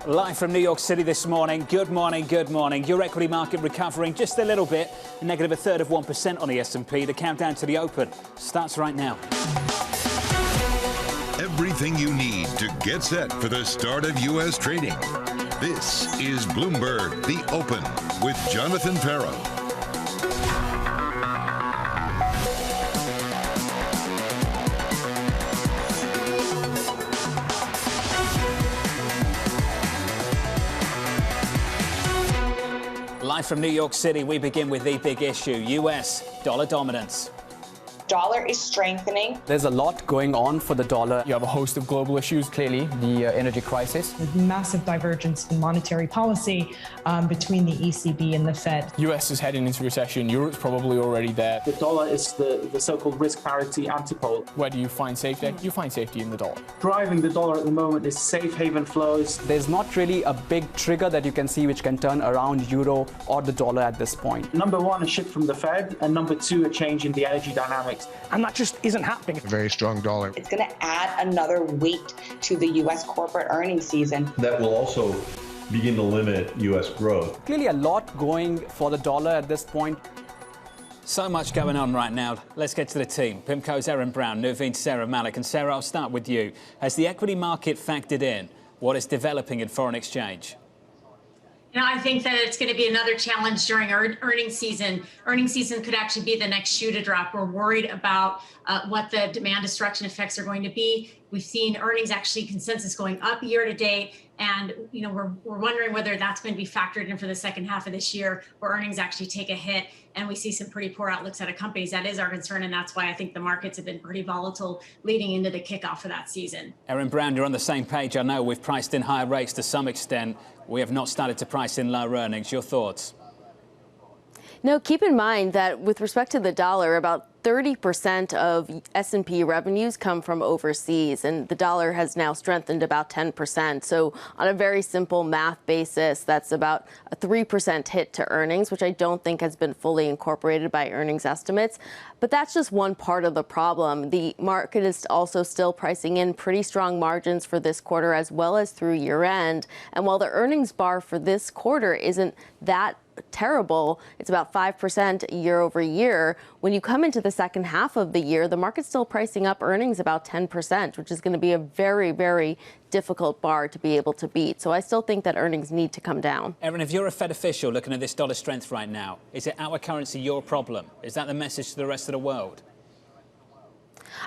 Live from New York City this morning. Good morning, good morning. Your equity market recovering just a little bit. Negative a third of 1% on the S&P. The countdown to the open starts right now. Everything you need to get set for the start of U.S. trading. This is Bloomberg, The Open, with Jonathan Ferro. Live from New York City, we begin with the big issue, U.S. dollar dominance. Dollar is strengthening. There's a lot going on for the dollar. You have a host of global issues. Clearly, the energy crisis. There's massive divergence in monetary policy between the ECB and the Fed. US is heading into recession. Europe's probably already there. The dollar is the so-called risk parity antipole. Where do you find safety? You find safety in the dollar. Driving the dollar at the moment is safe haven flows. There's not really a big trigger that you can see which can turn around euro or the dollar at this point. Number one, a shift from the Fed, and number two, a change in the energy dynamics. And that just isn't happening. A very strong dollar. It's going to add another weight to the U.S. corporate earnings season. That will also begin to limit U.S. growth. Clearly a lot going for the dollar at this point. So much going on right now. Let's get to the team. PIMCO's Erin, Browne, Nuveen, Saira, Malik. And Saira, I'll start with you. Has the equity market factored in what is developing in foreign exchange? You know, I think that it's going to be another challenge during our earnings season. Earnings season could actually be the next shoe to drop. We're worried about what the demand destruction effects are going to be. We've seen earnings actually consensus going up year to date. And, you know, we're wondering whether that's going to be factored in for the second half of this year, where earnings actually take a hit. And we see some pretty poor outlooks out of companies. That is our concern. And that's why I think the markets have been pretty volatile leading into the kickoff for that season. Erin, Browne, you're on the same page. I know we've priced in higher rates to some extent. We have not started to price in lower earnings. Your thoughts? No, keep in mind that with respect to the dollar, about 30% of S&P revenues come from overseas, and the dollar has now strengthened about 10%. So on a very simple math basis, that's about a 3% hit to earnings, which I don't think has been fully incorporated by earnings estimates. But that's just one part of the problem. The market is also still pricing in pretty strong margins for this quarter as well as through year end. And while the earnings bar for this quarter isn't that terrible, it's about 5% year over year. When you come into the second half of the year, the market's still pricing up earnings about 10%, which is going to be a very, very difficult bar to be able to beat. So I still think that earnings need to come down. Erin, if you're a Fed official looking at this dollar strength right now, is it our currency your problem? Is that the message to the rest of the world?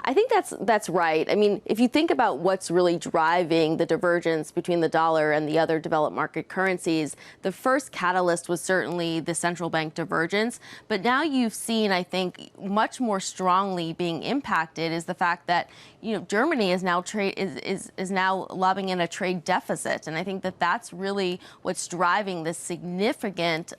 I think that's right. I mean, if you think about what's really driving the divergence between the dollar and the other developed market currencies, the first catalyst was certainly the central bank divergence. But now you've seen, I think, much more strongly being impacted is the fact that, you know, Germany is now is now lobbing in a trade deficit, and I think that that's really what's driving this significant,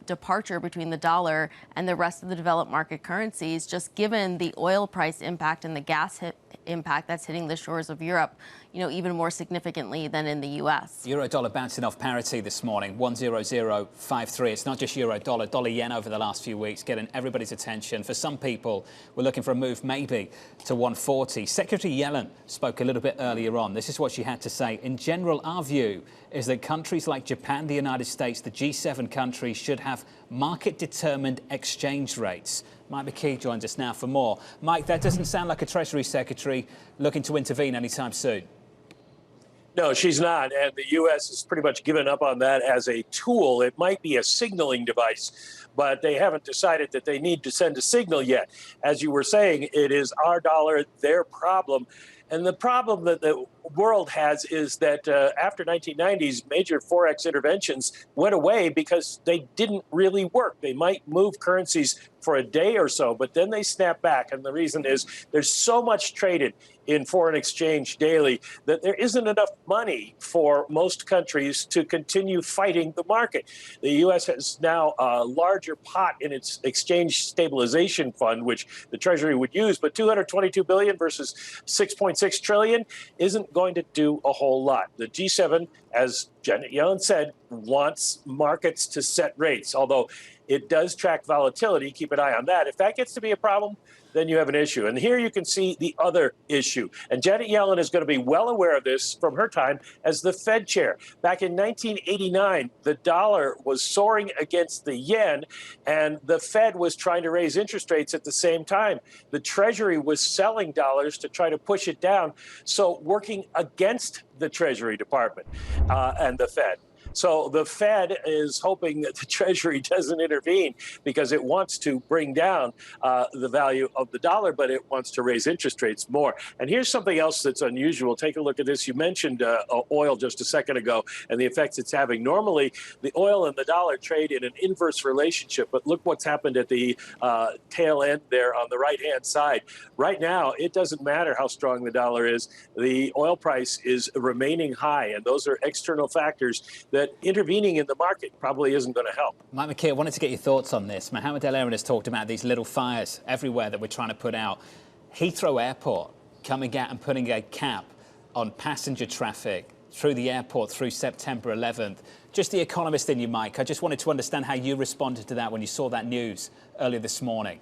departure between the dollar and the rest of the developed market currencies, just given the oil price impact and the gas impact that's hitting the shores of Europe, you know, even more significantly than in the U.S. Euro dollar bouncing off parity this morning, 10053. It's not just euro dollar, dollar yen over the last few weeks, getting everybody's attention. For some people, we're looking for a move maybe to 140. Secretary Yellen spoke a little bit earlier on. This is what she had to say. In general, our view is that countries like Japan, the United States, the G7 countries should have market-determined exchange rates. Mike McKee joins us now for more. Mike, that doesn't sound like a Treasury Secretary looking to intervene anytime soon. No, she's not. And the U.S. has pretty much given up on that as a tool. It might be a signaling device, but they haven't decided that they need to send a signal yet. As you were saying, it is our dollar, their problem. And the problem that the world has is that after 1990s, major Forex interventions went away because they didn't really work. They might move currencies for a day or so, but then they snap back. And the reason is there's so much traded in foreign exchange daily that there isn't enough money for most countries to continue fighting the market. The U.S. has now a larger pot in its exchange stabilization fund, which the Treasury would use, but $222 billion versus $6.6 trillion isn't going to do a whole lot. The G7, as Janet Yellen said, wants markets to set rates, although it does track volatility. Keep an eye on that. If that gets to be a problem, then you have an issue. And here you can see the other issue. And Janet Yellen is going to be well aware of this from her time as the Fed chair. Back in 1989, the dollar was soaring against the yen, and the Fed was trying to raise interest rates at the same time. The Treasury was selling dollars to try to push it down, so working against the Treasury Department and the Fed. So the Fed is hoping that the Treasury doesn't intervene because it wants to bring down the value of the dollar, but it wants to raise interest rates more. And here's something else that's unusual. Take a look at this. You mentioned oil just a second ago and the effects it's having. Normally, the oil and the dollar trade in an inverse relationship, but look what's happened at the tail end there on the right-hand side. Right now, it doesn't matter how strong the dollar is. The oil price is remaining high, and those are external factors that intervening in the market probably isn't going to help. Mike McKee, I wanted to get your thoughts on this. Mohammed El Erin has talked about these little fires everywhere that we're trying to put out. Heathrow Airport coming out and putting a cap on passenger traffic through the airport through September 11th. Just the economist in you, Mike. I just wanted to understand how you responded to that when you saw that news earlier this morning.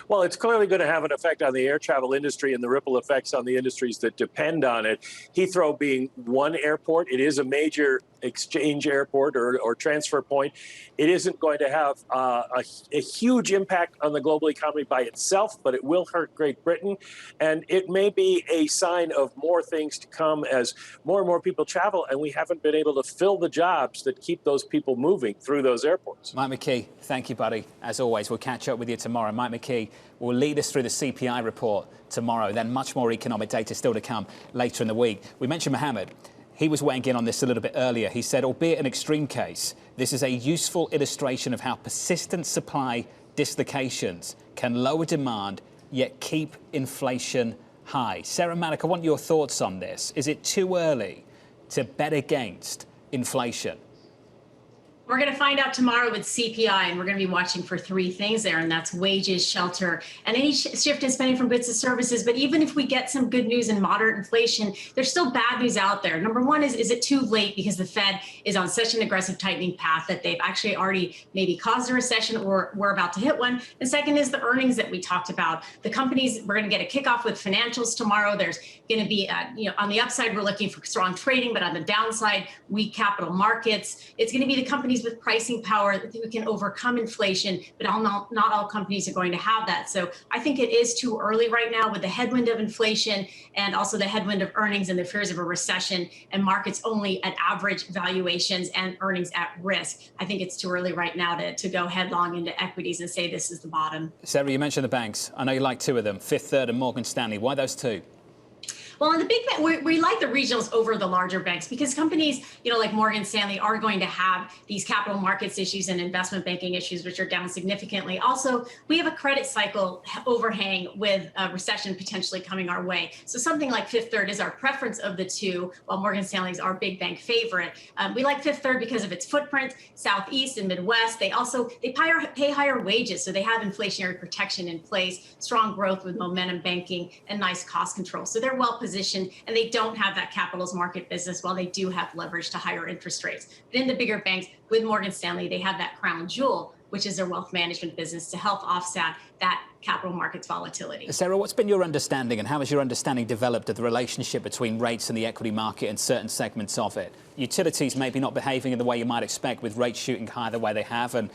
Well, it's clearly going to have an effect on the air travel industry and the ripple effects on the industries that depend on it. Heathrow being one airport, it is a major exchange airport or transfer point. It isn't going to have a huge impact on the global economy by itself, but it will hurt Great Britain. And it may be a sign of more things to come as more and more people travel, and we haven't been able to fill the jobs that keep those people moving through those airports. Mike McKee, thank you, buddy. As always, we'll catch up with you tomorrow. Mike McKee will lead us through the CPI report tomorrow, then much more economic data still to come later in the week. We mentioned Mohammed. He was weighing in on this a little bit earlier. He said, albeit an extreme case, this is a useful illustration of how persistent supply dislocations can lower demand yet keep inflation high. Saira, Malik, I want your thoughts on this. Is it too early to bet against inflation? We're going to find out tomorrow with CPI, and we're going to be watching for three things there, and that's wages, shelter, and any shift in spending from goods to services. But even if we get some good news and moderate inflation, there's still bad news out there. Number one is it too late because the Fed is on such an aggressive tightening path that they've actually already maybe caused a recession or we're about to hit one. And second is the earnings that we talked about. The companies, we're going to get a kickoff with financials tomorrow. There's going to be, on the upside, we're looking for strong trading, but on the downside, weak capital markets. It's going to be the companies with pricing power that we can overcome inflation, but not all companies are going to have that. So I think it is too early right now with the headwind of inflation and also the headwind of earnings and the fears of a recession and markets only at average valuations and earnings at risk. I think it's too early right now to go headlong into equities and say this is the bottom. Saira, you mentioned the banks. I know you like two of them, Fifth Third and Morgan Stanley. Why those two? Well, in the big bank, we like the regionals over the larger banks because companies, like Morgan Stanley are going to have these capital markets issues and investment banking issues, which are down significantly. Also, we have a credit cycle overhang with a recession potentially coming our way. So something like Fifth Third is our preference of the two, while Morgan Stanley is our big bank favorite. We like Fifth Third because of its footprint, Southeast and Midwest. They pay higher wages, so they have inflationary protection in place, strong growth with momentum banking, and nice cost control. So they're well positioned, and they don't have that capitals market business while they do have leverage to higher interest rates. But in the bigger banks, with Morgan Stanley, they have that crown jewel, which is their wealth management business, to help offset that capital markets volatility. Saira, what's been your understanding and how has your understanding developed of the relationship between rates and the equity market and certain segments of it? Utilities maybe not behaving in the way you might expect with rates shooting higher the way they have, and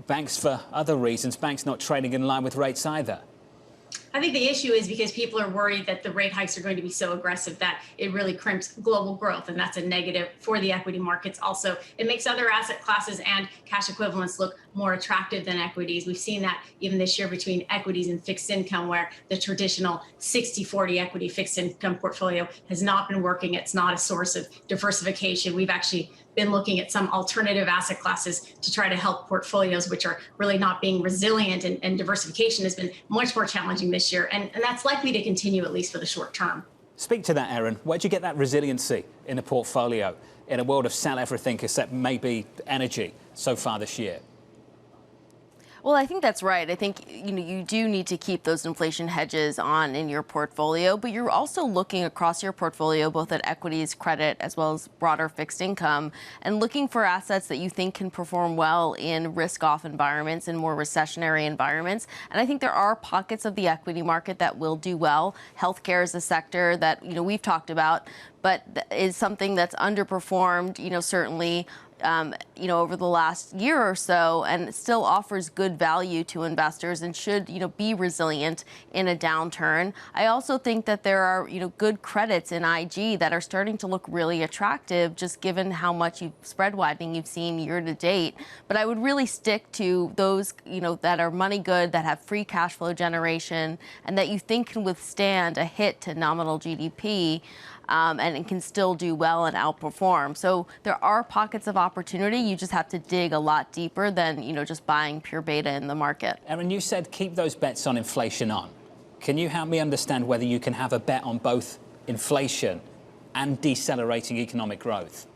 banks for other reasons, banks not trading in line with rates either. I think the issue is because people are worried that the rate hikes are going to be so aggressive that it really crimps global growth, and that's a negative for the equity markets. Also, it makes other asset classes and cash equivalents look more attractive than equities. We've seen that even this year between equities and fixed income, where the traditional 60-40 equity fixed income portfolio has not been working. It's not a source of diversification. We've actually been looking at some alternative asset classes to try to help portfolios which are really not being resilient, and diversification has been much more challenging this year. And that's likely to continue, at least for the short term. Speak to that, Erin. Where'd you get that resiliency in a portfolio in a world of sell everything except maybe energy so far this year? Well, I think that's right. I think you do need to keep those inflation hedges on in your portfolio, but you're also looking across your portfolio, both at equities, credit, as well as broader fixed income, and looking for assets that you think can perform well in risk-off environments and more recessionary environments. And I think there are pockets of the equity market that will do well. Healthcare is a sector that we've talked about, but is something that's underperformed. Certainly. Over the last year or so, and it still offers good value to investors and should, be resilient in a downturn. I also think that there are, good credits in IG that are starting to look really attractive, just given how much spread widening you've seen year to date. But I would really stick to those, that are money good, that have free cash flow generation, and that you think can withstand a hit to nominal GDP. And it can still do well and outperform. So there are pockets of opportunity. You just have to dig a lot deeper than, just buying pure beta in the market. Erin, you said keep those bets on inflation on. Can you help me understand whether you can have a bet on both inflation and decelerating economic growth?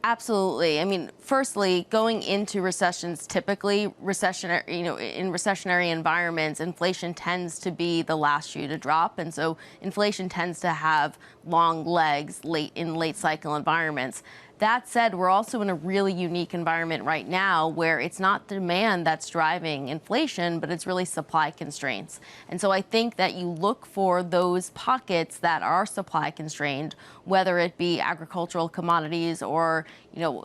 Absolutely. I mean, firstly, going into recessions, typically in recessionary environments, inflation tends to be the last shoe to drop. And so inflation tends to have long legs in late cycle environments. That said, we're also in a really unique environment right now where it's not demand that's driving inflation, but it's really supply constraints. And so I think that you look for those pockets that are supply constrained, whether it be agricultural commodities or,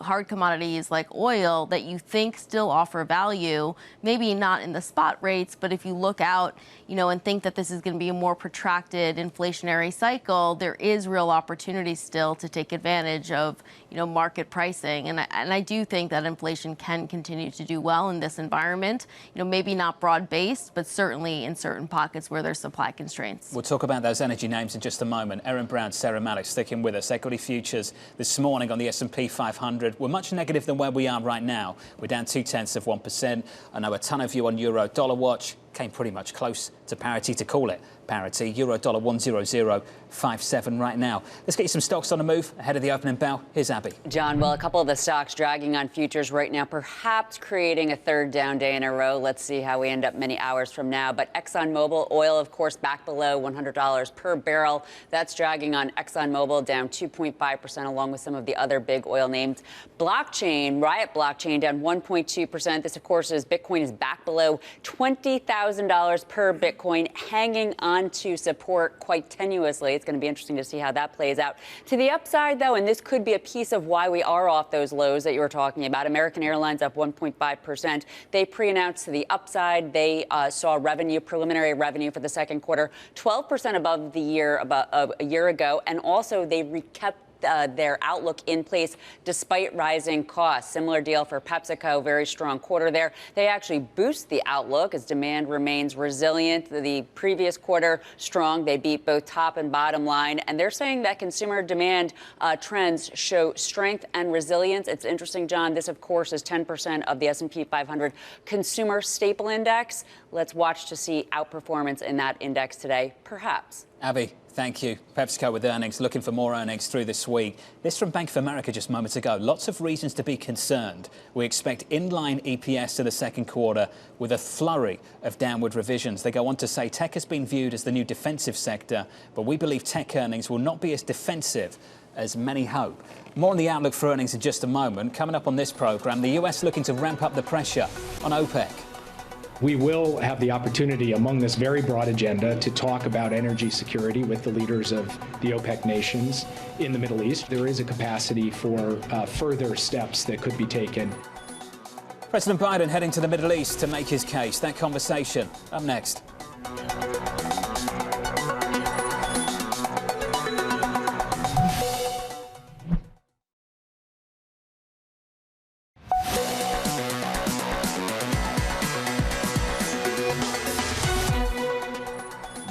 hard commodities like oil that you think still offer value, maybe not in the spot rates, but if you look out, and think that this is going to be a more protracted inflationary cycle, there is real opportunity still to take advantage of, market pricing. And I do think that inflation can continue to do well in this environment, maybe not broad-based, but certainly in certain pockets where there's supply constraints. We'll talk about those energy names in just a moment. Erin, Browne, Saira, Malik sticking with us. Equity futures this morning on the S&P 500 were much negative than where we are right now. We're down 0.2%. I know a ton of you on Euro Dollar Watch came pretty much close to parity to call it parity. Euro dollar 100.57 right now. Let's get you some stocks on the move ahead of the opening bell. Here's Abby. John, well, a couple of the stocks dragging on futures right now, perhaps creating a third down day in a row. Let's see how we end up many hours from now. But ExxonMobil, oil, of course, back below $100 per barrel. That's dragging on ExxonMobil down 2.5%, along with some of the other big oil names. Blockchain, Riot Blockchain, down 1.2%. This, of course, is Bitcoin is back below $20,000 per Bitcoin, hanging on to support quite tenuously. It's going to be interesting to see how that plays out. To the upside, though, and this could be a piece of why we are off those lows that you were talking about, American Airlines up 1.5%. They pre-announced to the upside. They saw preliminary revenue for the second quarter, 12% above the year a year ago, and also they kept their outlook in place despite rising costs. Similar deal for PepsiCo, very strong quarter there. They actually boost the outlook as demand remains resilient. The previous quarter, strong. They beat both top and bottom line. And they're saying that consumer demand trends show strength and resilience. It's interesting, John. This, of course, is 10% of the S&P 500 consumer staple index. Let's watch to see outperformance in that index today, perhaps. Abby, thank you. PepsiCo with earnings, looking for more earnings through this week. This from Bank of America just moments ago. Lots of reasons to be concerned. We expect inline EPS in the second quarter with a flurry of downward revisions. They go on to say tech has been viewed as the new defensive sector, but we believe tech earnings will not be as defensive as many hope. More on the outlook for earnings in just a moment. Coming up on this program, the US looking to ramp up the pressure on OPEC. We will have the opportunity among this very broad agenda to talk about energy security with the leaders of the OPEC nations in the Middle East. There is a capacity for further steps that could be taken. President Biden heading to the Middle East to make his case. That conversation up next.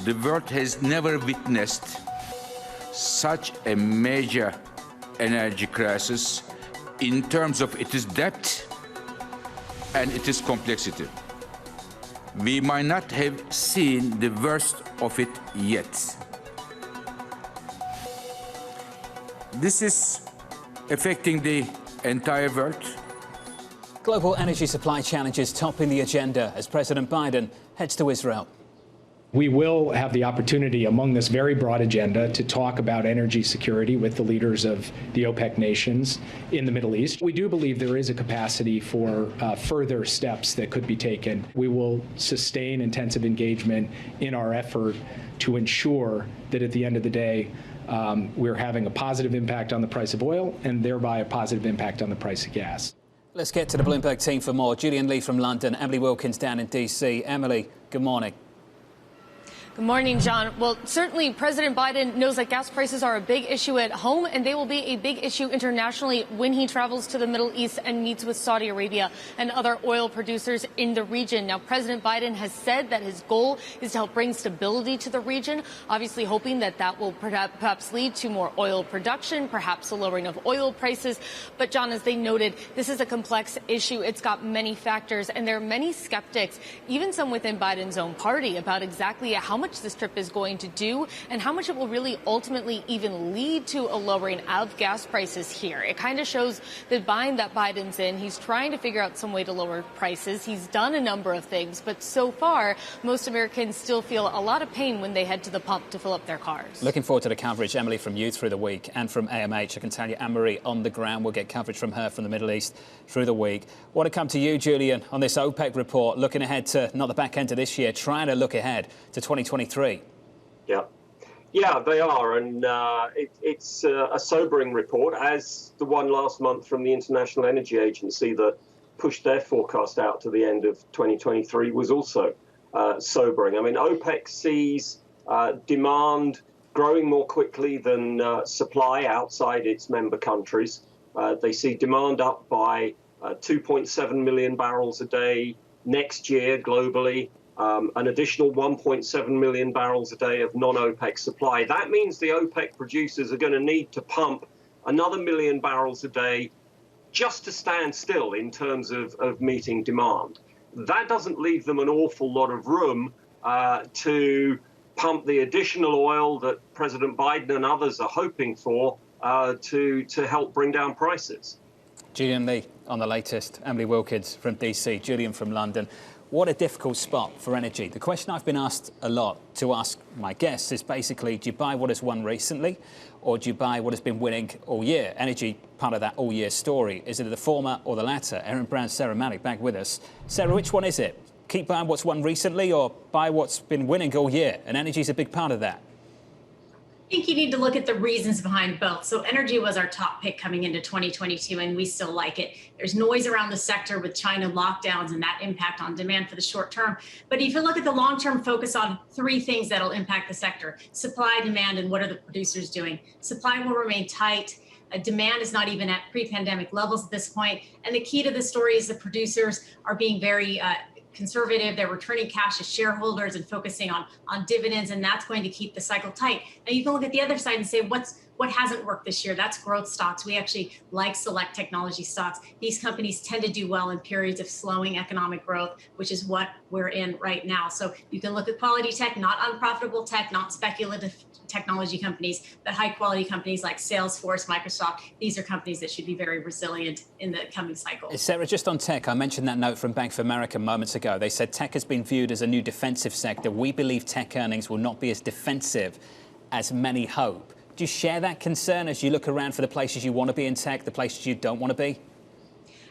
The world has never witnessed such a major energy crisis in terms of its depth and its complexity. We might not have seen the worst of it yet. This is affecting the entire world. Global energy supply challenges topping the agenda as President Biden heads to Israel. We will have the opportunity among this very broad agenda to talk about energy security with the leaders of the OPEC nations in the Middle East. We do believe there is a capacity for further steps that could be taken. We will sustain intensive engagement in our effort to ensure that at the end of the day, we're having a positive impact on the price of oil and thereby a positive impact on the price of gas. Let's get to the Bloomberg team for more. Julian Lee from London, Emily Wilkins down in D.C. Emily, good morning. Good morning, John. Well, certainly President Biden knows that gas prices are a big issue at home, and they will be a big issue internationally when he travels to the Middle East and meets with Saudi Arabia and other oil producers in the region. Now, President Biden has said that his goal is to help bring stability to the region, obviously hoping that that will perhaps lead to more oil production, perhaps a lowering of oil prices. But, John, as they noted, this is a complex issue. It's got many factors, and there are many skeptics, even some within Biden's own party, about exactly how much this trip is going to do and how much it will really ultimately even lead to a lowering of gas prices here. It kind of shows the bind that Biden's in. He's trying to figure out some way to lower prices. He's done a number of things, but so far, most Americans still feel a lot of pain when they head to the pump to fill up their cars. Looking forward to the coverage, Emily, from you through the week and from AMH. I can tell you Anne-Marie on the ground will get coverage from her from the Middle East through the week. Want to come to you, Julian, on this OPEC report, looking ahead to not the back end of this year, trying to look ahead to 2023. Yeah, they are, and it's a sobering report, as the one last month from the International Energy Agency that pushed their forecast out to the end of 2023 was also sobering. I mean, OPEC sees demand growing more quickly than supply outside its member countries. They see demand up by 2.7 million barrels a day next year globally. An additional 1.7 million barrels a day of non-OPEC supply. That means the OPEC producers are going to need to pump another million barrels a day just to stand still in terms of meeting demand. That doesn't leave them an awful lot of room to pump the additional oil that President Biden and others are hoping for to help bring down prices. Julian Lee on the latest. Emily Wilkins from DC, Julian from London. What a difficult spot for energy. The question I've been asked a lot to ask my guests is basically, do you buy what has won recently or do you buy what has been winning all year? Energy, part of that all year story. Is it the former or the latter? Erin, Browne, Saira, Malik back with us. Saira, which one is it? Keep buying what's won recently or buy what's been winning all year? And energy is a big part of that. I think you need to look at the reasons behind both. So energy was our top pick coming into 2022, and we still like it. There's noise around the sector with China lockdowns and that impact on demand for the short term. But if you look at the long term, focus on three things that'll impact the sector: supply, demand, and what are the producers doing. Supply will remain tight. Demand is not even at pre-pandemic levels at this point. And the key to the story is the producers are being very conservative. They're returning cash to shareholders and focusing on dividends, and that's going to keep the cycle tight. Now you can look at the other side and say, what hasn't worked this year? That's growth stocks. We actually like select technology stocks. These companies tend to do well in periods of slowing economic growth, which is what we're in right now. So you can look at quality tech, not unprofitable tech, not speculative technology companies, but high quality companies like Salesforce, Microsoft. These are companies that should be very resilient in the coming cycle. Saira, just on tech, I mentioned that note from Bank of America moments ago. They said tech has been viewed as a new defensive sector. We believe tech earnings will not be as defensive as many hope. Do you share that concern as you look around for the places you want to be in tech, the places you don't want to be?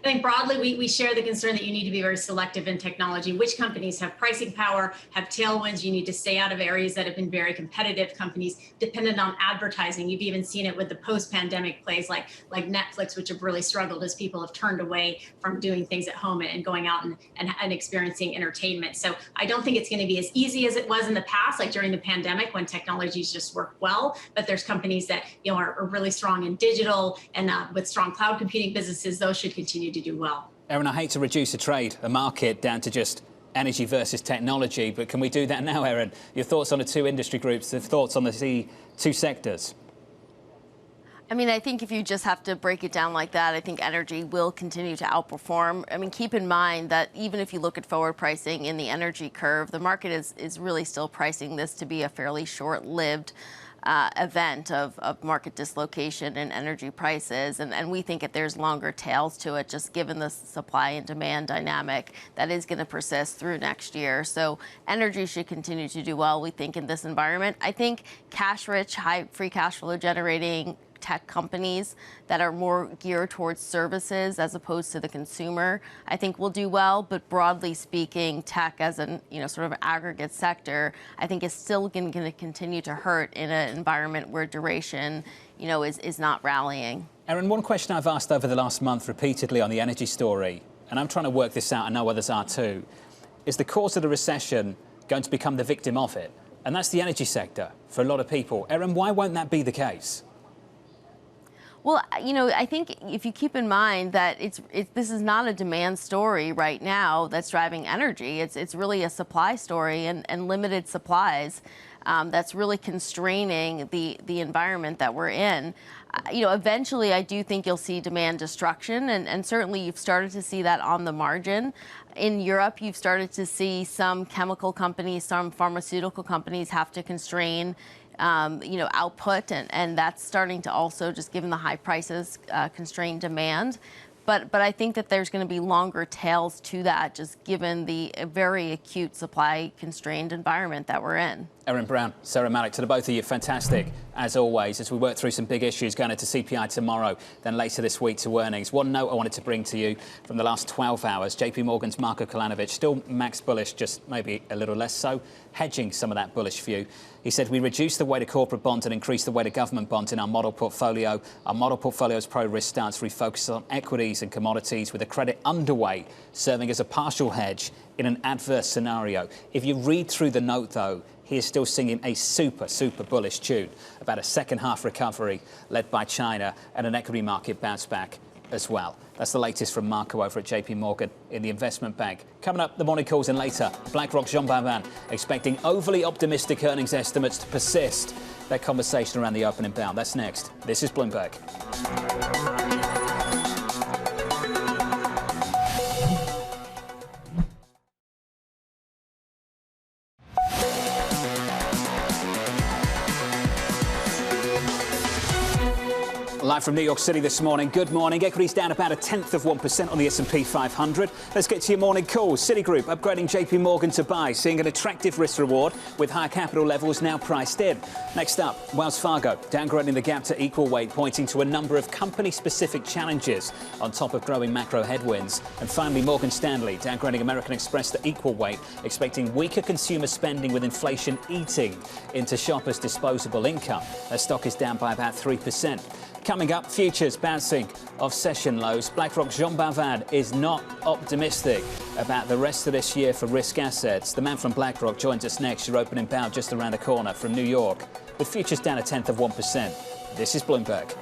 I think broadly, we share the concern that you need to be very selective in technology. Which companies have pricing power, have tailwinds? You need to stay out of areas that have been very competitive. Companies dependent on advertising. You've even seen it with the post-pandemic plays like Netflix, which have really struggled as people have turned away from doing things at home and going out and experiencing entertainment. So I don't think it's going to be as easy as it was in the past, like during the pandemic when technologies just worked well. But there's companies that are really strong in digital and with strong cloud computing businesses. Those should continue to do well. Erin, I hate to reduce a market down to just energy versus technology, but can we do that now, Erin? Your thoughts on the two industry groups, the thoughts on the two sectors? I mean, I think if you just have to break it down like that, I think energy will continue to outperform. I mean, keep in mind that even if you look at forward pricing in the energy curve, the market is really still pricing this to be a fairly short-lived event of market dislocation and energy prices. And we think that there's longer tails to it, just given the supply and demand dynamic that is going to persist through next year. So energy should continue to do well, we think, in this environment. I think cash-rich, high free cash flow generating tech companies that are more geared towards services as opposed to the consumer, I think will do well. But broadly speaking, tech as an sort of aggregate sector, I think is still going to continue to hurt in an environment where duration, is not rallying. Erin, one question I've asked over the last month repeatedly on the energy story, and I'm trying to work this out, I know others are too, is the cause of the recession going to become the victim of it? And that's the energy sector for a lot of people. Erin, why won't that be the case? Well, I think if you keep in mind that this is not a demand story right now that's driving energy. It's really a supply story and limited supplies that's really constraining the environment that we're in. Eventually, I do think you'll see demand destruction, and certainly you've started to see that on the margin. In Europe, you've started to see some chemical companies, some pharmaceutical companies have to constrain output, and that's starting to also, just given the high prices, constrain demand. But I think that there's going to be longer tails to that, just given the very acute supply-constrained environment that we're in. Erin, Browne, Saira, Malik, to the both of you, fantastic, as always, as we work through some big issues going into CPI tomorrow, then later this week to earnings. One note I wanted to bring to you from the last 12 hours, JP Morgan's Marko Kolanovic, still max bullish, just maybe a little less so, hedging some of that bullish view. He said, we reduced the weight of corporate bonds and increased the weight of government bonds in our model portfolio. Our model portfolio's pro-risk stance refocuses on equities and commodities with a credit underweight, serving as a partial hedge in an adverse scenario. If you read through the note, though, he is still singing a super, super bullish tune about a second half recovery led by China and an equity market bounce back as well. That's the latest from Marko over at JP Morgan in the investment bank. Coming up, the morning calls, and later, BlackRock's Boivin expecting overly optimistic earnings estimates to persist. That conversation around the opening bell. That's next. This is Bloomberg. Live from New York City this morning. Good morning. Equities down about 0.1% on the S&P 500. Let's get to your morning calls. Citigroup upgrading JP Morgan to buy, seeing an attractive risk reward with higher capital levels now priced in. Next up, Wells Fargo downgrading the gap to equal weight, pointing to a number of company-specific challenges on top of growing macro headwinds. And finally, Morgan Stanley downgrading American Express to equal weight, expecting weaker consumer spending with inflation eating into shoppers' disposable income. Their stock is down by about 3%. Coming up, futures bouncing off session lows. BlackRock's Boivin is not optimistic about the rest of this year for risk assets. The man from BlackRock joins us next. Your opening bout just around the corner from New York. With futures down 0.1%. This is Bloomberg.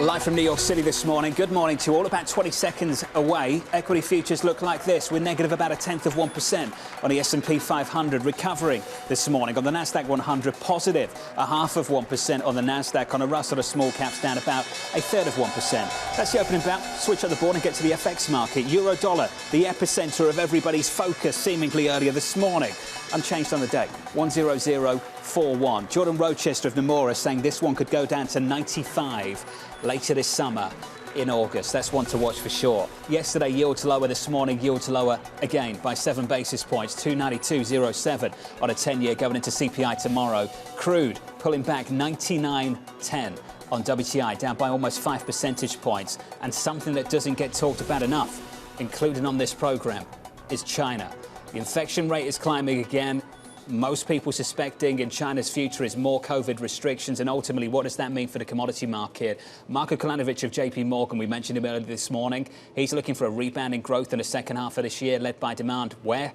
Live from New York City this morning. Good morning to all. About 20 seconds away, equity futures look like this. We're negative about 0.1% on the S&P 500, recovering this morning. On the Nasdaq 100, positive 0.5% on the Nasdaq. On a Russell of small caps, down about 1/3%. That's the opening bout. Switch up the board and get to the FX market. Euro dollar, the epicenter of everybody's focus, seemingly earlier this morning. Unchanged on the day, 10041. Jordan Rochester of Nomura saying this one could go down to 95 later this summer in August. That's one to watch for sure. Yesterday, yields lower. This morning, yields lower again by 7 basis points, 292.07 on a 10-year going into CPI tomorrow. Crude pulling back 99.10 on WTI, down by almost 5 percentage points. And something that doesn't get talked about enough, including on this program, is China. The infection rate is climbing again. Most people suspecting in China's future is more COVID restrictions, and ultimately, what does that mean for the commodity market? Marko Kolanovic of JP Morgan, we mentioned him earlier this morning. He's looking for a rebound in growth in the second half of this year, led by demand. Where?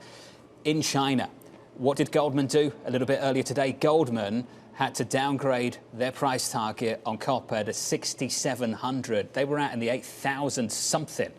In China. What did Goldman do a little bit earlier today? Goldman had to downgrade their price target on copper to 6,700. They were out in the 8,000 something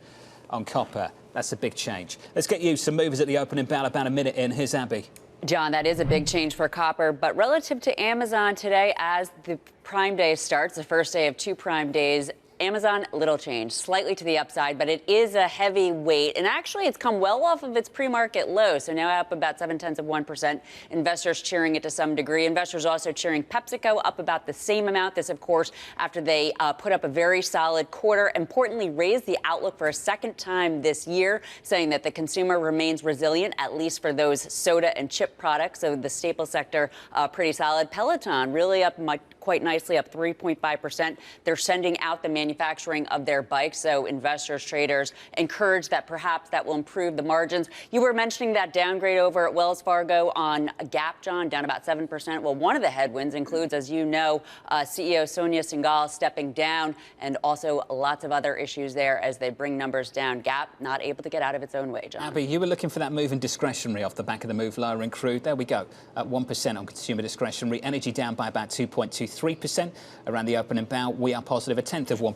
on copper. That's a big change. Let's get you some movers at the opening bell about a minute in. Here's Abby John, that is a big change for copper, but relative to Amazon today, as the Prime Day starts, the first day of 2 Prime days, Amazon, little change, slightly to the upside, but it is a heavy weight. And actually, it's come well off of its pre-market low. So now up about 0.7%. Investors cheering it to some degree. Investors also cheering PepsiCo up about the same amount. This, of course, after they put up a very solid quarter. Importantly, raised the outlook for a second time this year, saying that the consumer remains resilient, at least for those soda and chip products. So the staple sector pretty solid. Peloton really up quite nicely, up 3.5%. They're sending out the manufacturing of their bikes, so investors, traders encouraged that perhaps that will improve the margins. You were mentioning that downgrade over at Wells Fargo on Gap, John, down about 7%. Well, one of the headwinds includes, as you know, CEO Sonia Singhal stepping down, and also lots of other issues there as they bring numbers down. Gap not able to get out of its own way, John. Abby, you were looking for that move in discretionary off the back of the move lower in crude. There we go, at 1% on consumer discretionary. Energy down by about 2.23% around the opening bow. We are positive 0.1%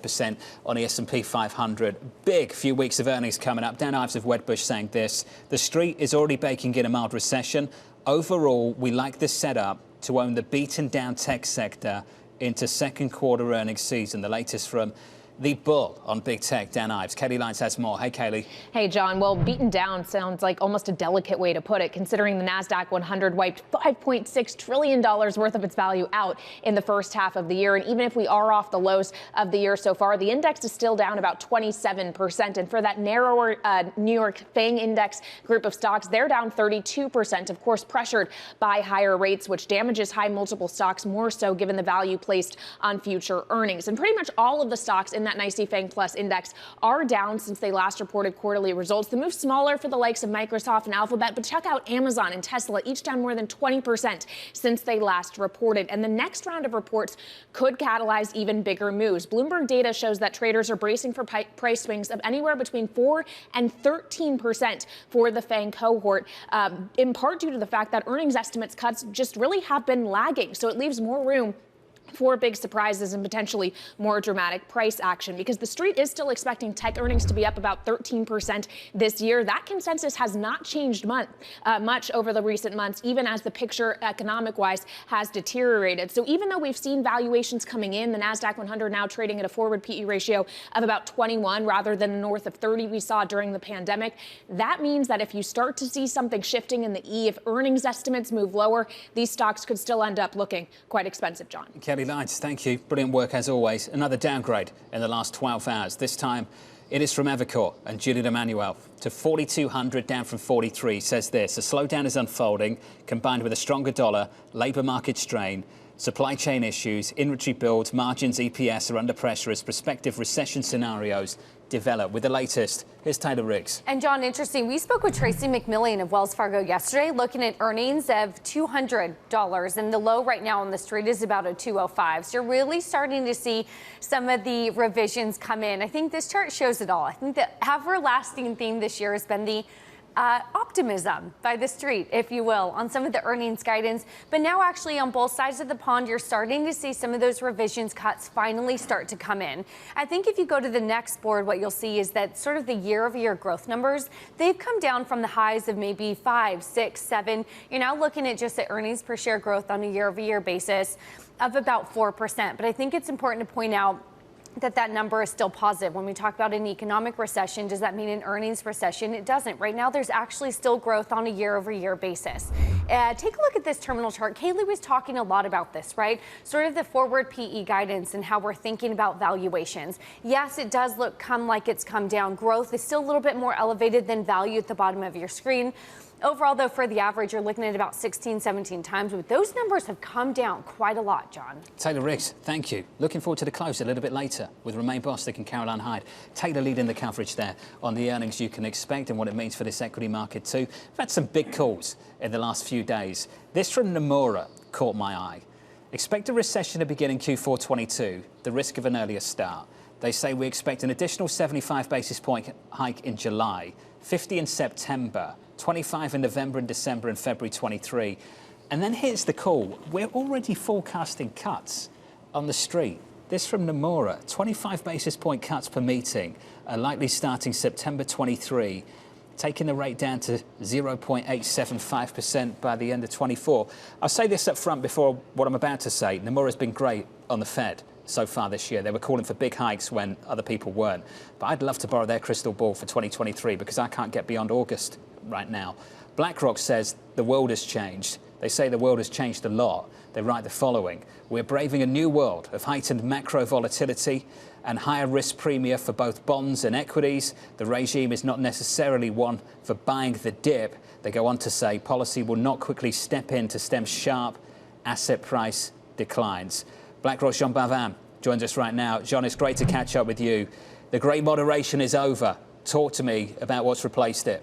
on the S&P 500. Big few weeks of earnings coming up. Dan Ives of Wedbush saying this: the street is already baking in a mild recession. Overall, we like this setup to own the beaten down tech sector into second quarter earnings season. The latest from the bull on big tech, Dan Ives. Katie Lyons has more. Hey, Kaylee. Hey, John. Well, beaten down sounds like almost a delicate way to put it, considering the NASDAQ 100 wiped $5.6 trillion worth of its value out in the first half of the year. And even if we are off the lows of the year so far, the index is still down about 27%. And for that narrower New York FANG index group of stocks, they're down 32%, of course, pressured by higher rates, which damages high multiple stocks more so given the value placed on future earnings. And pretty much all of the stocks in that NYSE FANG Plus index are down since they last reported quarterly results. The move smaller for the likes of Microsoft and Alphabet, but check out Amazon and Tesla, each down more than 20% since they last reported. And the next round of reports could catalyze even bigger moves. Bloomberg data shows that traders are bracing for price swings of anywhere between 4 and 13% for the FANG cohort, in part due to the fact that earnings estimates cuts just really have been lagging. So it leaves more room for big surprises and potentially more dramatic price action, because the street is still expecting tech earnings to be up about 13% this year. That consensus has not changed much over the recent months, even as the picture economic-wise has deteriorated. So even though we've seen valuations coming in, the NASDAQ 100 now trading at a forward PE ratio of about 21 rather than north of 30 we saw during the pandemic, that means that if you start to see something shifting in the E, if earnings estimates move lower, these stocks could still end up looking quite expensive, John. Kelly Lyons, thank you. Brilliant work as always. Another downgrade in the last 12 hours. This time it is from Evercore and Julian Emanuel to 4,200, down from 43. Says this: a slowdown is unfolding, combined with a stronger dollar, labour market strain, supply chain issues, inventory builds, margins, EPS are under pressure as prospective recession scenarios develop. With the latest, here's Taylor Riggs. And John, interesting, we spoke with Tracy McMillan of Wells Fargo yesterday, looking at earnings of $200, and the low right now on the street is about a 205. So you're really starting to see some of the revisions come in. I think this chart shows it all. I think the everlasting theme this year has been the optimism by the street, if you will, on some of the earnings guidance. But now actually on both sides of the pond, you're starting to see some of those revisions cuts finally start to come in. I think if you go to the next board, what you'll see is that sort of the year-over-year growth numbers, they've come down from the highs of maybe 5, 6, 7. You're now looking at just the earnings per share growth on a year-over-year basis of about 4%. But I think it's important to point out that number is still positive. When we talk about an economic recession, does that mean an earnings recession? It doesn't. Right now, there's actually still growth on a year-over-year basis. Take a look at this terminal chart. Kaylee was talking a lot about this, right? Sort of the forward PE guidance and how we're thinking about valuations. Yes, it does come like it's come down. Growth is still a little bit more elevated than value at the bottom of your screen. Overall, though, for the average, you're looking at about 16, 17 times. But those numbers have come down quite a lot, John. Taylor Riggs, thank you. Looking forward to the close a little bit later with Romaine Bostic and Caroline Hyde. Taylor leading the coverage there on the earnings you can expect and what it means for this equity market too. We've had some big calls in the last few days. This from Nomura caught my eye. Expect a recession to begin in Q4 22, the risk of an earlier start. They say we expect an additional 75 basis point hike in July, 50 in September, 25 in November and December and February 23. And then here's the call. We're already forecasting cuts on the street. This from Nomura, 25 basis point cuts per meeting, likely starting September 23. taking the rate down to 0.875% by the end of 24. I'll say this up front before what I'm about to say. Nomura's been great on the Fed so far this year. They were calling for big hikes when other people weren't. But I'd love to borrow their crystal ball for 2023 because I can't get beyond August right now. BlackRock says the world has changed. They say the world has changed a lot. They write the following: we're braving a new world of heightened macro volatility and higher risk premia for both bonds and equities. The regime is not necessarily one for buying the dip. They go on to say policy will not quickly step in to stem sharp asset price declines. BlackRock's Jean Boivin joins us right now. Jean, it's great to catch up with you. The great moderation is over. Talk to me about what's replaced it.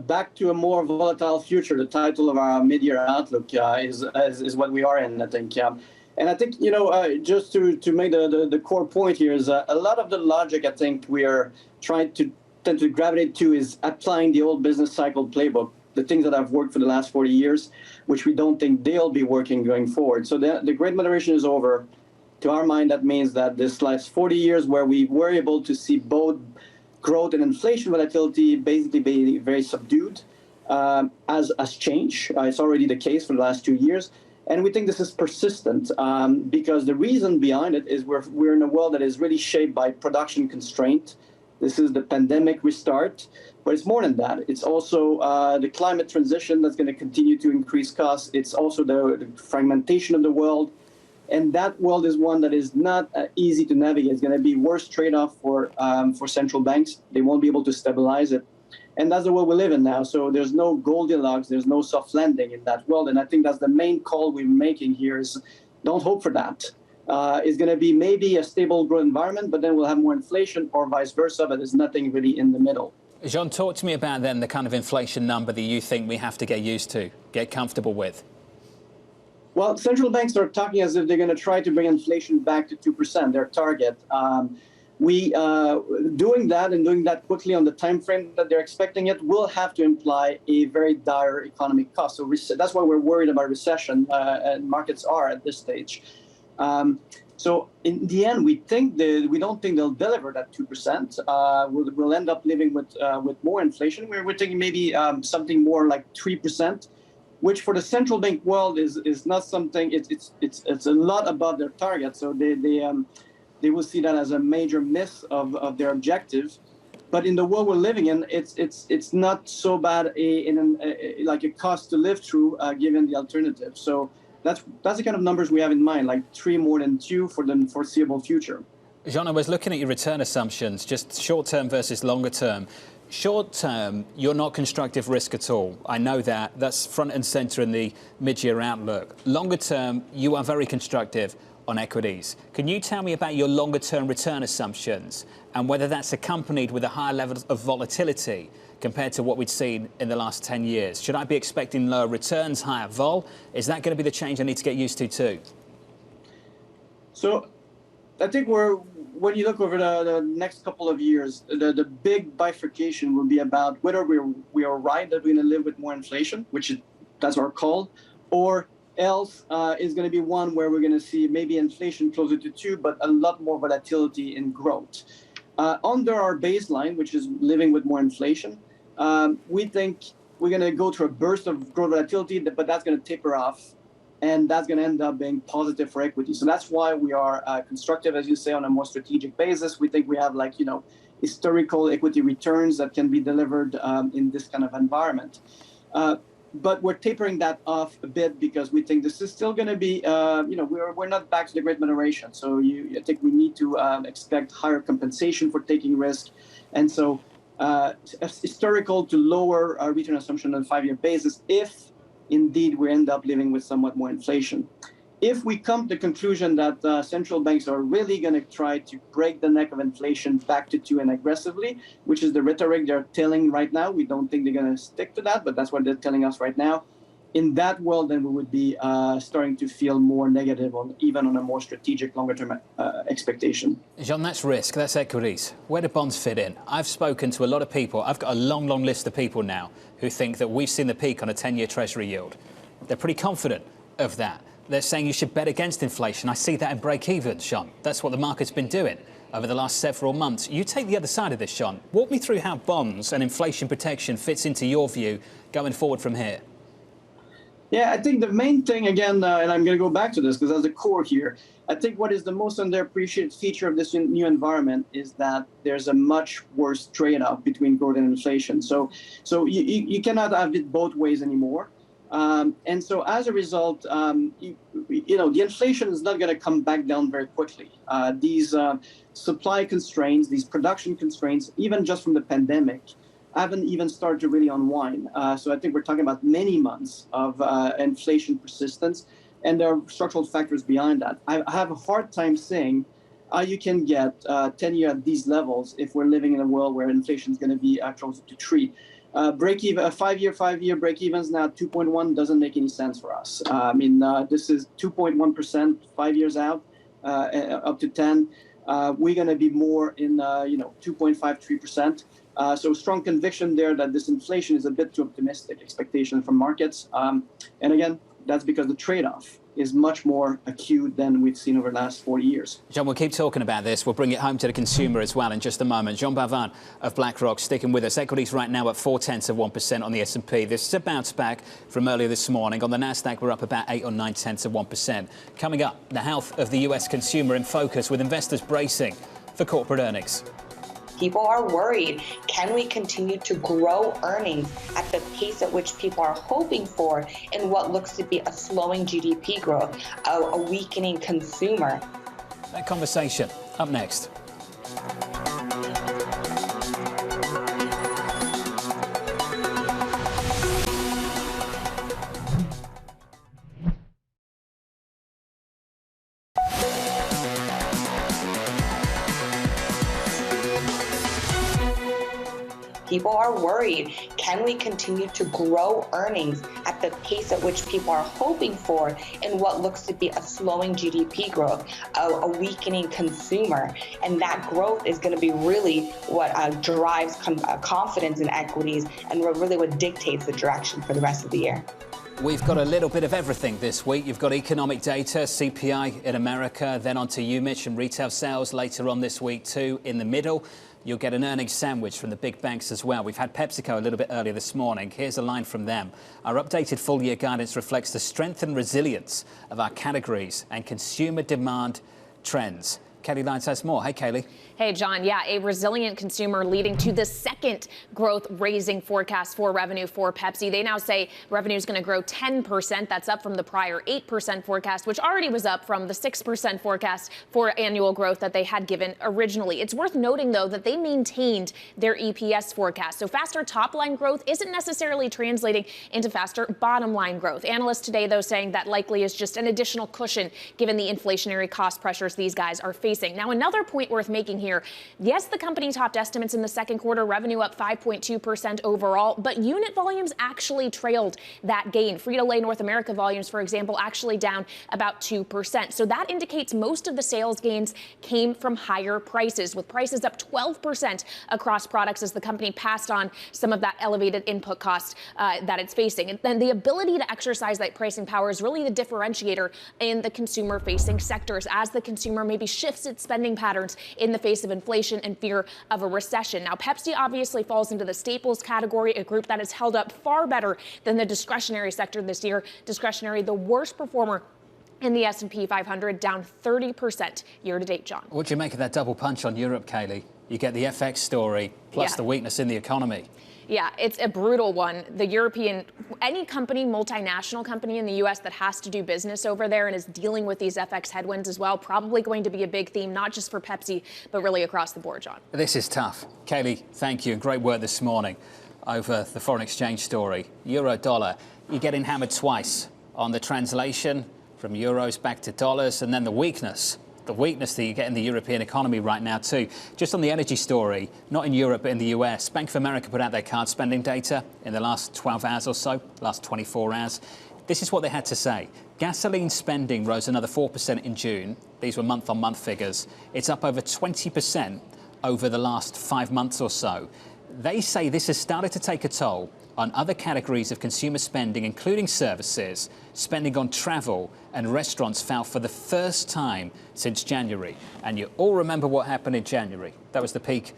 Back to a more volatile future. The title of our mid-year outlook is what we are in, I think. And I think, just to make the core point here is a lot of the logic I think we are trying to tend to gravitate to is applying the old business cycle playbook, the things that have worked for the last 40 years, which we don't think they'll be working going forward. So the great moderation is over. To our mind, that means that this last 40 years where we were able to see both growth and inflation volatility basically be very subdued has changed. It's already the case for the last 2 years. And we think this is persistent because the reason behind it is we're in a world that is really shaped by production constraint. This is the pandemic restart, but it's more than that. It's also the climate transition that's going to continue to increase costs. It's also the fragmentation of the world. And that world is one that is not easy to navigate. It's going to be worse trade-off for central banks. They won't be able to stabilize it. And that's the world we live in now. So there's no Goldilocks, there's no soft landing in that world. And I think that's the main call we're making here is don't hope for that. It's going to be maybe a stable growth environment, but then we'll have more inflation or vice versa, but there's nothing really in the middle. Jean, talk to me about then the kind of inflation number that you think we have to get used to, get comfortable with. Well, central banks are talking as if they're going to try to bring inflation back to 2%, their target. Doing that quickly on the time frame that they're expecting it will have to imply a very dire economic cost. So that's why we're worried about recession, and markets are at this stage. So in the end, we don't think they'll deliver that 2%. We'll end up living with more inflation. We're thinking maybe something more like 3%. Which for the central bank world is not something. It's a lot above their target. So they will see that as a major miss of their objective. But in the world we're living in, it's not so bad like a cost to live through given the alternative. So that's the kind of numbers we have in mind, like 3 more than 2 for the foreseeable future. Jean, I was looking at your return assumptions, just short term versus longer term. Short term, you're not constructive risk at all. I know that. That's front and center in the mid-year outlook. Longer term, you are very constructive on equities. Can you tell me about your longer term return assumptions and whether that's accompanied with a higher level of volatility compared to what we'd seen in the last 10 years? Should I be expecting lower returns, higher vol? Is that going to be the change I need to get used to too? So I think when you look over the next couple of years, the big bifurcation will be about whether we are right that we're going to live with more inflation, that's our call, or else is going to be one where we're going to see maybe inflation closer to 2, but a lot more volatility in growth. Under our baseline, which is living with more inflation, we think we're going to go through a burst of growth volatility, but that's going to taper off. And that's going to end up being positive for equity. So that's why we are constructive, as you say, on a more strategic basis. We think we have historical equity returns that can be delivered in this kind of environment. But we're tapering that off a bit because we think this is still going to be, we're not back to the great moderation. So I think we need to expect higher compensation for taking risk. And so historical to lower return assumption on a 5-year basis if indeed we end up living with somewhat more inflation. If we come to the conclusion that central banks are really going to try to break the neck of inflation back to 2 and aggressively, which is the rhetoric they're telling right now, we don't think they're going to stick to that, but that's what they're telling us right now. In that world, then we would be starting to feel more negative even on a more strategic, longer-term expectation. Jean, that's risk, that's equities. Where do bonds fit in? I've spoken to a lot of people. I've got a long, long list of people now who think that we've seen the peak on a 10-year Treasury yield. They're pretty confident of that. They're saying you should bet against inflation. I see that in break-evens, Jean. That's what the market's been doing over the last several months. You take the other side of this, John. Walk me through how bonds and inflation protection fits into your view going forward from here. Yeah, I think the main thing, again, and I'm going to go back to this because that's the core here. I think what is the most underappreciated feature of this new environment is that there's a much worse trade-off between growth and inflation. So you cannot have it both ways anymore. And so as a result, the inflation is not going to come back down very quickly. These supply constraints, these production constraints, even just from the pandemic, haven't even started to really unwind. So I think we're talking about many months of inflation persistence, and there are structural factors behind that. I have a hard time saying how you can get 10-year at these levels if we're living in a world where inflation is going to be closer to 3. Break-even, five-year break-evens now 2.1 doesn't make any sense for us. This is 2.1% 5 years out, up to 10. We're going to be more in 2.5, 3%. So strong conviction there that this inflation is a bit too optimistic expectation from markets. And again, that's because the trade-off is much more acute than we've seen over the last 40 years. John, we'll keep talking about this. We'll bring it home to the consumer as well in just a moment. John Boivin of BlackRock sticking with us. Equities right now at 0.4% on the S&P. This is a bounce back from earlier this morning. On the NASDAQ, we're up about 8 or 0.9%. Coming up, the health of the US consumer in focus with investors bracing for corporate earnings. People are worried. Can we continue to grow earnings at the pace at which people are hoping for in what looks to be a slowing GDP growth, a weakening consumer? That conversation up next. People are worried. Can we continue to grow earnings at the pace at which people are hoping for in what looks to be a slowing GDP growth, a weakening consumer? And that growth is going to be really what drives confidence in equities and really what dictates the direction for the rest of the year. We've got a little bit of everything this week. You've got economic data, CPI in America, then on to you, Mitch, and retail sales later on this week too. In the middle, you'll get an earnings sandwich from the big banks as well. We've had PepsiCo a little bit earlier this morning. Here's a line from them. Our updated full-year guidance reflects the strength and resilience of our categories and consumer demand trends. Kelly Lyons has more. Hey, Kaylee. Hey, John. Yeah, a resilient consumer leading to the second growth-raising forecast for revenue for Pepsi. They now say revenue is going to grow 10%. That's up from the prior 8% forecast, which already was up from the 6% forecast for annual growth that they had given originally. It's worth noting, though, that they maintained their EPS forecast. So faster top-line growth isn't necessarily translating into faster bottom-line growth. Analysts today, though, saying that likely is just an additional cushion given the inflationary cost pressures these guys are facing. Now, another point worth making here. Yes, the company topped estimates in the second quarter, revenue up 5.2% overall, but unit volumes actually trailed that gain. Frito-Lay North America volumes, for example, actually down about 2%. So that indicates most of the sales gains came from higher prices, with prices up 12% across products as the company passed on some of that elevated input cost that it's facing. And then the ability to exercise that pricing power is really the differentiator in the consumer-facing sectors as the consumer maybe shifts its spending patterns in the face of inflation and fear of a recession. Now, Pepsi obviously falls into the staples category, a group that has held up far better than the discretionary sector this year. Discretionary, the worst performer in the S&P 500, down 30% year to date, John. What do you make of that double punch on Europe, Kaylee? You get the FX story plus the weakness in the economy. Yeah, it's a brutal one. The European, any company, multinational company in the U.S. that has to do business over there and is dealing with these FX headwinds as well, probably going to be a big theme, not just for Pepsi, but really across the board, John. This is tough. Kaylee, thank you. Great work this morning over the foreign exchange story. Euro dollar, you're getting hammered twice on the translation from euros back to dollars, and then the weakness that you get in the European economy right now too. Just on the energy story, not in Europe but in the US, Bank of America put out their card spending data in the last 12 hours or so, last 24 hours. This is what they had to say. Gasoline spending rose another 4% in June. These were month-on-month figures. It's up over 20% over the last 5 months or so. they say this has started to take a toll on other categories of consumer spending, including services. Spending on travel and restaurants fell for the first time since January. And you all remember what happened in January. That was the peak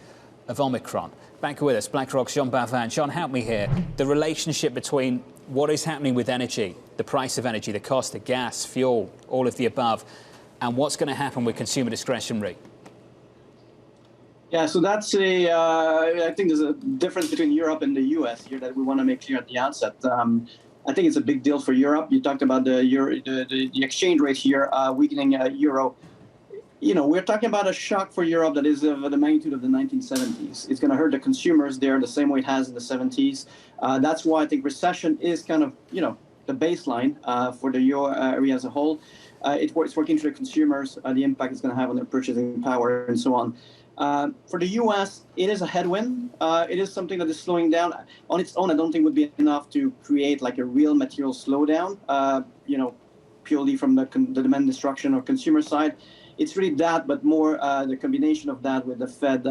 of Omicron. Back with us, BlackRock's Jean Boivin. Jean, help me here. The relationship between what is happening with energy, the price of energy, the cost of gas, fuel, all of the above, and what's going to happen with consumer discretionary. Yeah, so that's I think there's a difference between Europe and the US here that we want to make clear at the outset. I think it's a big deal for Europe. You talked about the exchange rate here, weakening euro. You know, we're talking about a shock for Europe that is of the magnitude of the 1970s. It's going to hurt the consumers there the same way it has in the 70s. That's why I think recession is kind of, you know, the baseline for the euro area as a whole. It's working for the consumers, the impact it's going to have on their purchasing power and so on. For the U.S., it is a headwind. It is something that is slowing down. On its own, I don't think would be enough to create like a real material slowdown, you know, purely from the demand destruction or consumer side. It's really that, but more the combination of that with the Fed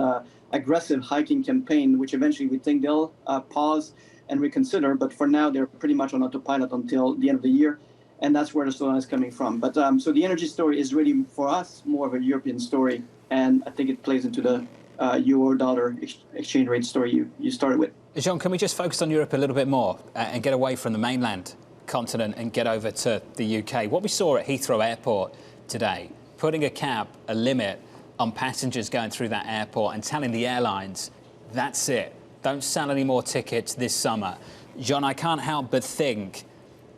aggressive hiking campaign, which eventually we think they'll pause and reconsider. But for now, they're pretty much on autopilot until the end of the year. And that's where the slowdown is coming from. But so the energy story is really, for us, more of a European story. And I think it plays into the euro-dollar exchange rate story you started with. Jean, can we just focus on Europe a little bit more and get away from the mainland continent and get over to the UK? What we saw at Heathrow Airport today, putting a cap, a limit on passengers going through that airport and telling the airlines, that's it. Don't sell any more tickets this summer. Jean, I can't help but think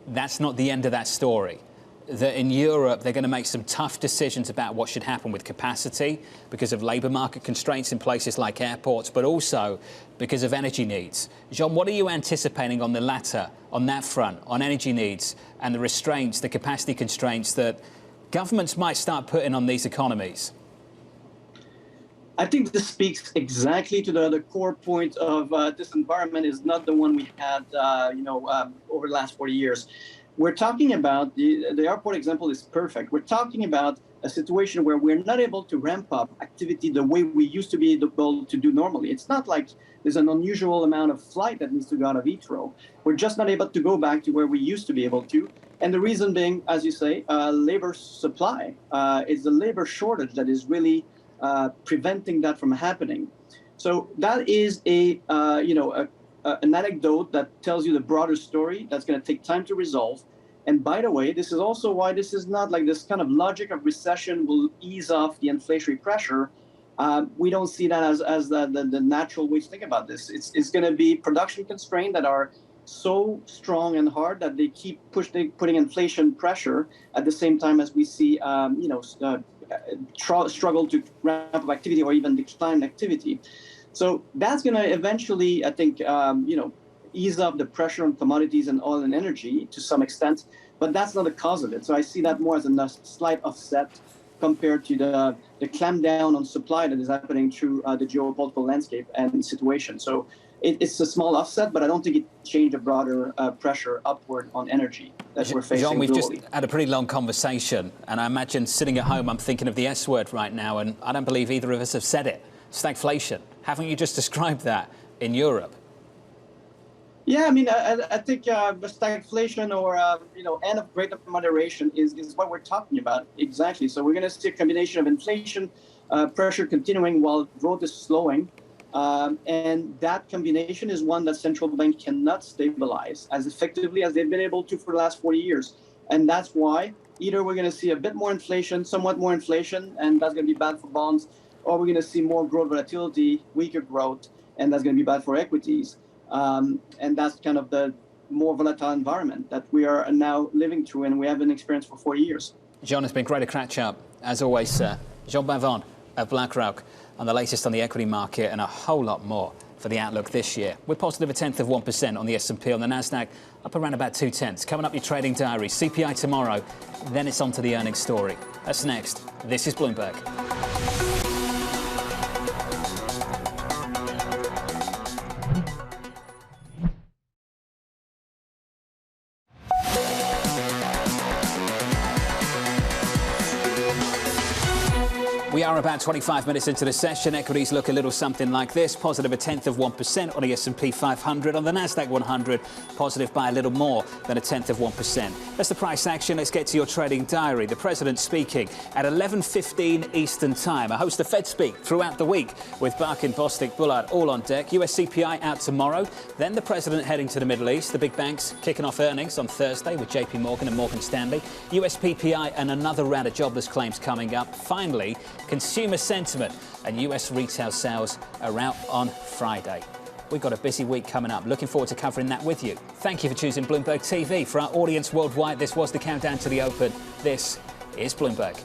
that's not the end of that story. That in Europe, they're going to make some tough decisions about what should happen with capacity because of labour market constraints in places like airports, but also because of energy needs. Jean, what are you anticipating on the latter, on that front, on energy needs and the restraints, the capacity constraints that governments might start putting on these economies? I think this speaks exactly to the core point of this environment is not the one we had, over the last 40 years. We're talking about the airport example is perfect. We're talking about a situation where we're not able to ramp up activity the way we used to be able to do normally. It's not like there's an unusual amount of flight that needs to go out of Heathrow. We're just not able to go back to where we used to be able to. And the reason being, as you say, labor supply. It's the labor shortage that is really preventing that from happening. So that is an anecdote that tells you the broader story that's going to take time to resolve. And by the way, this is also why this is not like this kind of logic of recession will ease off the inflationary pressure. We don't see that as the natural way to think about this. It's going to be production constraints that are so strong and hard that they keep putting inflation pressure at the same time as we see, struggle to ramp up activity or even decline activity. So that's going to eventually, I think, ease up the pressure on commodities and oil and energy to some extent, but that's not the cause of it. So I see that more as a slight offset compared to the clamp down on supply that is happening through the geopolitical landscape and situation. So it's a small offset, but I don't think it changed the broader pressure upward on energy that we're facing. Jean, we've globally. just had a pretty long conversation, and I imagine sitting at home, I'm thinking of the S word right now, and I don't believe either of us have said it. Stagflation. Haven't you just described that in Europe? Yeah, I mean, I think stagflation or, end of greater moderation is what we're talking about. Exactly. So we're going to see a combination of inflation pressure continuing while growth is slowing. And that combination is one that central banks cannot stabilize as effectively as they've been able to for the last 40 years. And that's why either we're going to see a bit more inflation, somewhat more inflation, and that's going to be bad for bonds, or we're going to see more growth volatility, weaker growth, and that's going to be bad for equities. And that's kind of the more volatile environment that we are now living through, and we have been experienced for 40 years. Jean, it's been great to catch up, as always, sir. Jean Boivin of BlackRock on the latest on the equity market and a whole lot more for the outlook this year. We're positive 1/10% on the S&P, on the Nasdaq, up around about 0.2. Coming up, your trading diary, CPI tomorrow, then it's on to the earnings story. That's next. This is Bloomberg. We are about 25 minutes into the session, equities look a little something like this. Positive 0.1% on the S&P 500. On the Nasdaq 100, positive by a little more than 0.1%. That's the price action. Let's get to your trading diary. The president speaking at 11:15 Eastern Time. I host the Fed Speak throughout the week with Barkin, Bostic, Bullard all on deck. US CPI out tomorrow. Then the president heading to the Middle East. The big banks kicking off earnings on Thursday with JP Morgan and Morgan Stanley. US PPI and another round of jobless claims coming up. Finally, consumer sentiment and US retail sales are out on Friday. We've got a busy week coming up. Looking forward to covering that with you. Thank you for choosing Bloomberg TV. For our audience worldwide, this was the countdown to the open. This is Bloomberg.